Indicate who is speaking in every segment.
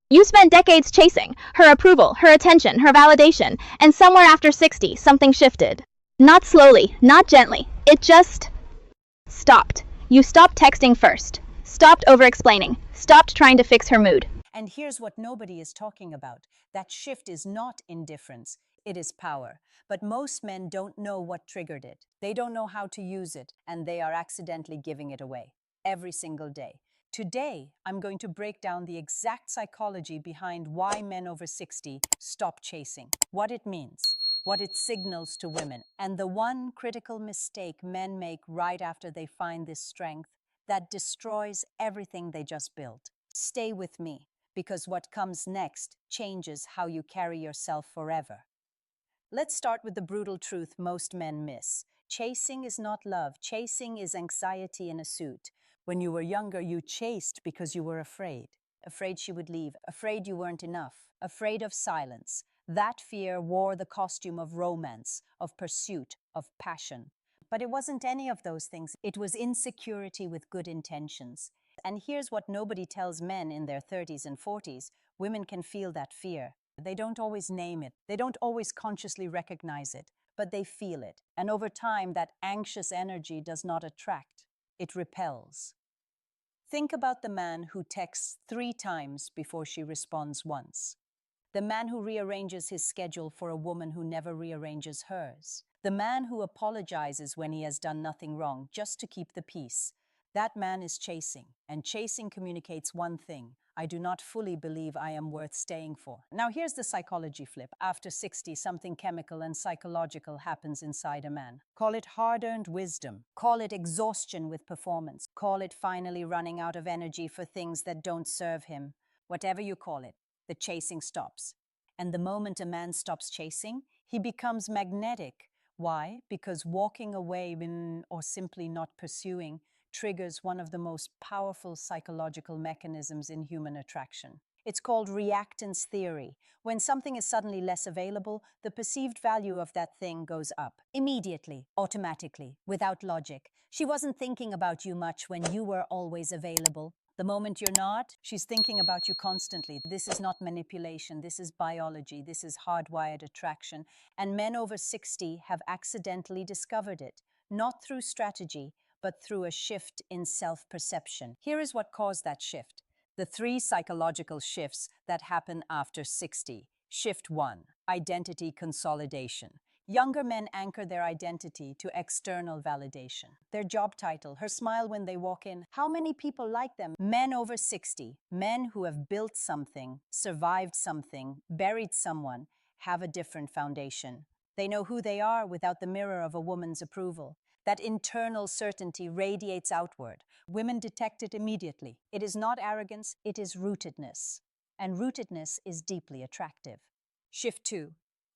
Speaker 1: You spent decades chasing her approval, her attention, her validation, and somewhere after 60, something shifted. Not slowly, not gently. It just stopped. You stopped texting first, stopped over explaining, stopped trying to fix her mood.
Speaker 2: And here's what nobody is talking about. That shift is not indifference, it is power. But most men don't know what triggered it. They don't know how to use it, and they are accidentally giving it away every single day. Today, I'm going to break down the exact psychology behind why men over 60 stop chasing, what it means, what it signals to women, and the one critical mistake men make right after they find this strength that destroys everything they just built. Stay with me, because what comes next changes how you carry yourself forever. Let's start with the brutal truth most men miss. Chasing is not love. Chasing is anxiety in a suit. When you were younger, you chased because you were afraid. Afraid she would leave, afraid you weren't enough, afraid of silence. That fear wore the costume of romance, of pursuit, of passion. But it wasn't any of those things. It was insecurity with good intentions. And here's what nobody tells men in their 30s and 40s. Women can feel that fear. They don't always name it. They don't always consciously recognize it, but they feel it. And over time, that anxious energy does not attract. It repels. Think about the man who texts 3 times before she responds once. The man who rearranges his schedule for a woman who never rearranges hers. The man who apologizes when he has done nothing wrong just to keep the peace. That man is chasing, and chasing communicates one thing: I do not fully believe I am worth staying for. Now here's the psychology flip. After 60, something chemical and psychological happens inside a man. Call it hard-earned wisdom. Call it exhaustion with performance. Call it finally running out of energy for things that don't serve him. Whatever you call it, the chasing stops. And the moment a man stops chasing, he becomes magnetic. Why? Because walking away or simply not pursuing triggers one of the most powerful psychological mechanisms in human attraction. It's called reactance theory. When something is suddenly less available, the perceived value of that thing goes up. Immediately, automatically, without logic. She wasn't thinking about you much when you were always available. The moment you're not, she's thinking about you constantly. This is not manipulation. This is biology. This is hardwired attraction. And men over 60 have accidentally discovered it, not through strategy, but through a shift in self-perception. Here is what caused that shift. The 3 psychological shifts that happen after 60. Shift 1, identity consolidation. Younger men anchor their identity to external validation. Their job title, her smile when they walk in, how many people like them? Men over 60, men who have built something, survived something, buried someone, have a different foundation. They know who they are without the mirror of a woman's approval. That internal certainty radiates outward. Women detect it immediately. It is not arrogance, it is rootedness. And rootedness is deeply attractive. Shift 2.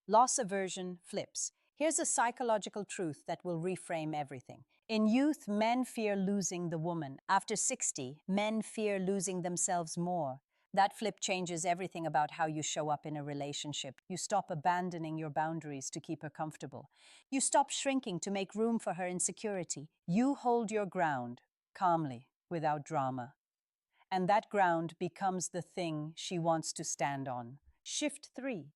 Speaker 2: Loss aversion flips. Here's a psychological truth that will reframe everything. In youth, men fear losing the woman. After 60, men fear losing themselves more. That flip changes everything about how you show up in a relationship. You stop abandoning your boundaries to keep her comfortable. You stop shrinking to make room for her insecurity. You hold your ground, calmly, without drama. And that ground becomes the thing she wants to stand on. Shift 3.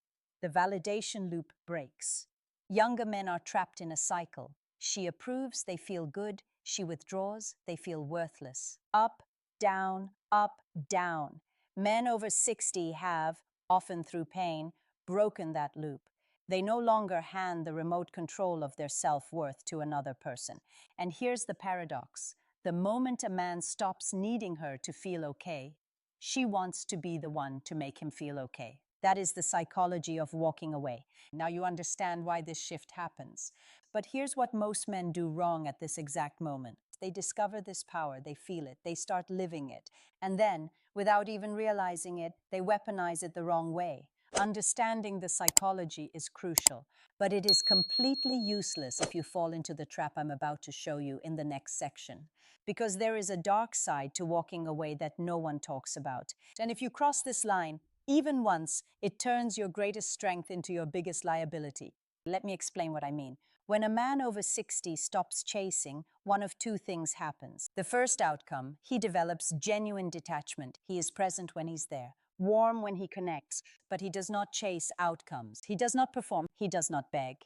Speaker 2: The validation loop breaks. Younger men are trapped in a cycle. She approves, they feel good. She withdraws, they feel worthless. Up, down, up, down. Men over 60 have, often through pain, broken that loop. They no longer hand the remote control of their self-worth to another person. And here's the paradox. The moment a man stops needing her to feel okay, she wants to be the one to make him feel okay. That is the psychology of walking away. Now you understand why this shift happens. But here's what most men do wrong at this exact moment. They discover this power, they feel it, they start living it. And then, without even realizing it, they weaponize it the wrong way. Understanding the psychology is crucial, but it is completely useless if you fall into the trap I'm about to show you in the next section. Because there is a dark side to walking away that no one talks about. And if you cross this line, even once, it turns your greatest strength into your biggest liability. Let me explain what I mean. When a man over 60 stops chasing, one of 2 things happens. The first outcome, he develops genuine detachment. He is present when he's there. warm when he connects, but he does not chase outcomes. He does not perform. He does not beg.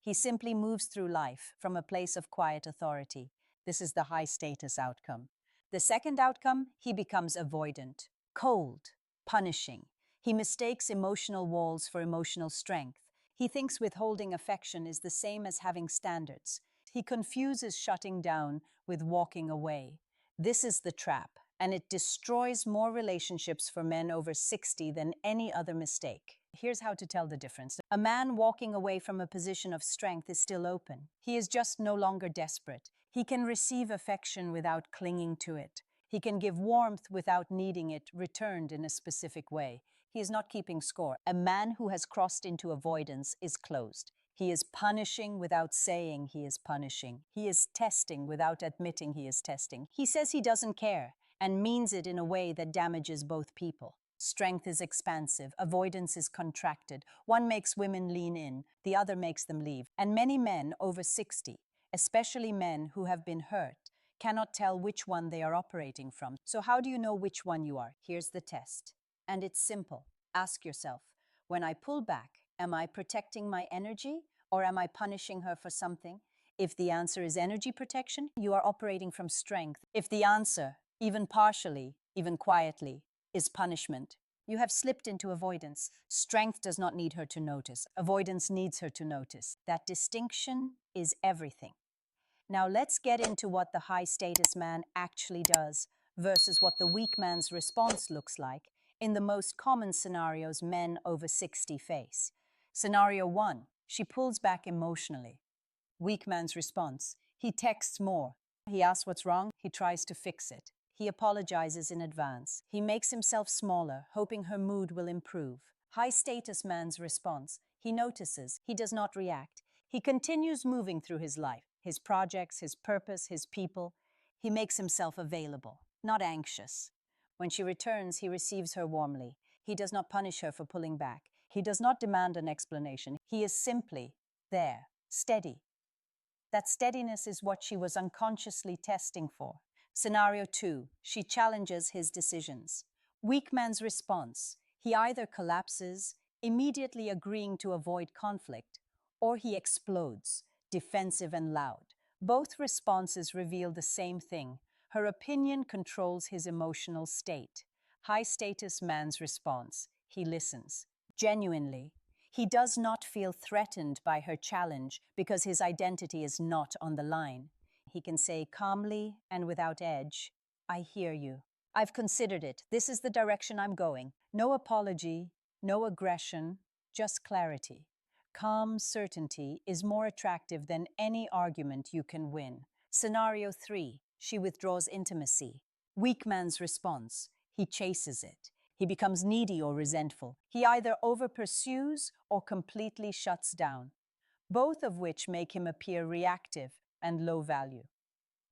Speaker 2: He simply moves through life from a place of quiet authority. This is the high status outcome. The second outcome, he becomes avoidant, cold, punishing. He mistakes emotional walls for emotional strength. He thinks withholding affection is the same as having standards. He confuses shutting down with walking away. This is the trap, and it destroys more relationships for men over 60 than any other mistake. Here's how to tell the difference. A man walking away from a position of strength is still open. He is just no longer desperate. He can receive affection without clinging to it. He can give warmth without needing it returned in a specific way. He is not keeping score. A man who has crossed into avoidance is closed. He is punishing without saying he is punishing. He is testing without admitting he is testing. He says he doesn't care and means it in a way that damages both people. Strength is expansive, avoidance is contracted. One makes women lean in, the other makes them leave. And many men over 60, especially men who have been hurt, cannot tell which one they are operating from. So how do you know which one you are? Here's the test. And it's simple. Ask yourself, when I pull back, am I protecting my energy or am I punishing her for something? If the answer is energy protection, you are operating from strength. If the answer, even partially, even quietly, is punishment, you have slipped into avoidance. Strength does not need her to notice. Avoidance needs her to notice. That distinction is everything. Now let's get into what the high-status man actually does versus what the weak man's response looks like in the most common scenarios men over 60 face. Scenario 1, she pulls back emotionally. Weak man's response, he texts more. He asks what's wrong, he tries to fix it. He apologizes in advance. He makes himself smaller, hoping her mood will improve. High-status man's response, he notices, he does not react. He continues moving through his life, his projects, his purpose, his people. He makes himself available, not anxious. When she returns, he receives her warmly. He does not punish her for pulling back. He does not demand an explanation. He is simply there, steady. That steadiness is what she was unconsciously testing for. Scenario 2, she challenges his decisions. Weak man's response, he either collapses, immediately agreeing to avoid conflict, or he explodes, defensive and loud. Both responses reveal the same thing. Her opinion controls his emotional state. High-status man's response, he listens. Genuinely, he does not feel threatened by her challenge because his identity is not on the line. He can say calmly and without edge, I hear you. I've considered it. This is the direction I'm going. No apology, no aggression, just clarity. Calm certainty is more attractive than any argument you can win. Scenario 3, she withdraws intimacy. Weak man's response, he chases it. He becomes needy or resentful. He either over-pursues or completely shuts down, both of which make him appear reactive and low value.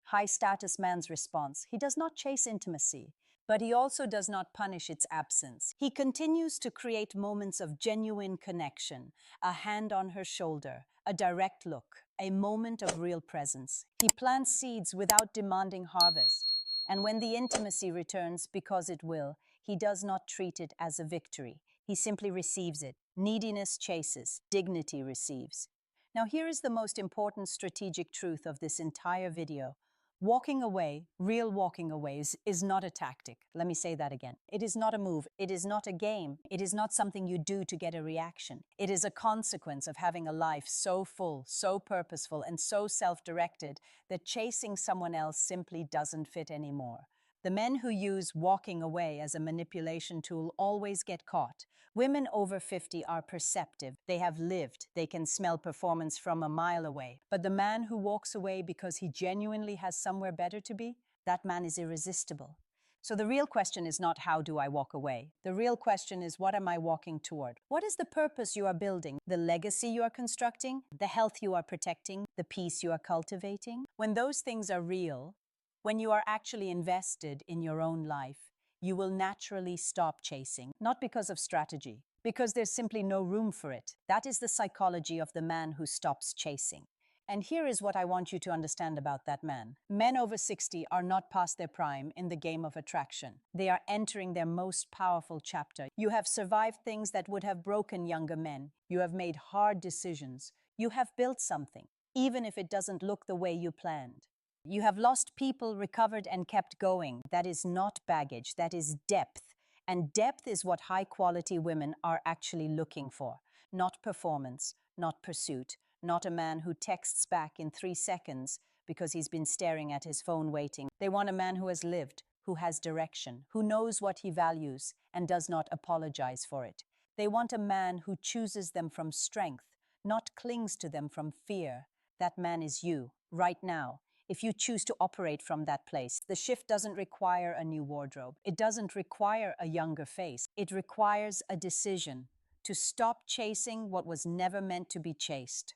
Speaker 2: High-status man's response, he does not chase intimacy, but he also does not punish its absence. He continues to create moments of genuine connection, a hand on her shoulder, a direct look, a moment of real presence. He plants seeds without demanding harvest. And when the intimacy returns, because it will, he does not treat it as a victory. He simply receives it. Neediness chases, dignity receives. Now here is the most important strategic truth of this entire video. Walking away, real walking away, is not a tactic. Let me say that again. It is not a move. It is not a game. It is not something you do to get a reaction. It is a consequence of having a life so full, so purposeful, and so self-directed that chasing someone else simply doesn't fit anymore. The men who use walking away as a manipulation tool always get caught. Women over 50 are perceptive. They have lived. They can smell performance from a mile away. But the man who walks away because he genuinely has somewhere better to be, that man is irresistible. So the real question is not how do I walk away? The real question is what am I walking toward? What is the purpose you are building? The legacy you are constructing? The health you are protecting? The peace you are cultivating? When those things are real, when you are actually invested in your own life, you will naturally stop chasing, not because of strategy, because there's simply no room for it. That is the psychology of the man who stops chasing. And here is what I want you to understand about that man. Men over 60 are not past their prime in the game of attraction. They are entering their most powerful chapter. You have survived things that would have broken younger men. You have made hard decisions. You have built something, even if it doesn't look the way you planned. You have lost people, recovered, and kept going. That is not baggage, that is depth. And depth is what high-quality women are actually looking for. Not performance, not pursuit, not a man who texts back in 3 seconds because he's been staring at his phone waiting. They want a man who has lived, who has direction, who knows what he values and does not apologize for it. They want a man who chooses them from strength, not clings to them from fear. That man is you, right now. If you choose to operate from that place, the shift doesn't require a new wardrobe. It doesn't require a younger face. It requires a decision to stop chasing what was never meant to be chased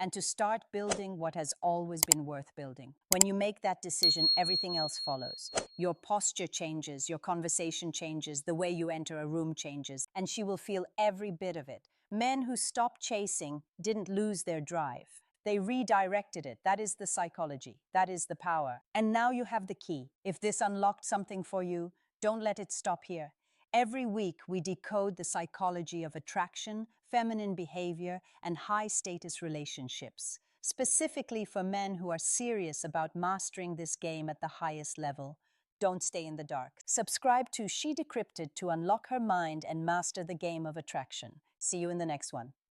Speaker 2: and to start building what has always been worth building. When you make that decision, everything else follows. Your posture changes, your conversation changes, the way you enter a room changes, and she will feel every bit of it. Men who stopped chasing didn't lose their drive. They redirected it. That is the psychology. That is the power. And now you have the key. If this unlocked something for you, don't let it stop here. Every week, we decode the psychology of attraction, feminine behavior, and high-status relationships, specifically for men who are serious about mastering this game at the highest level. Don't stay in the dark. Subscribe to She Decrypted to unlock her mind and master the game of attraction. See you in the next one.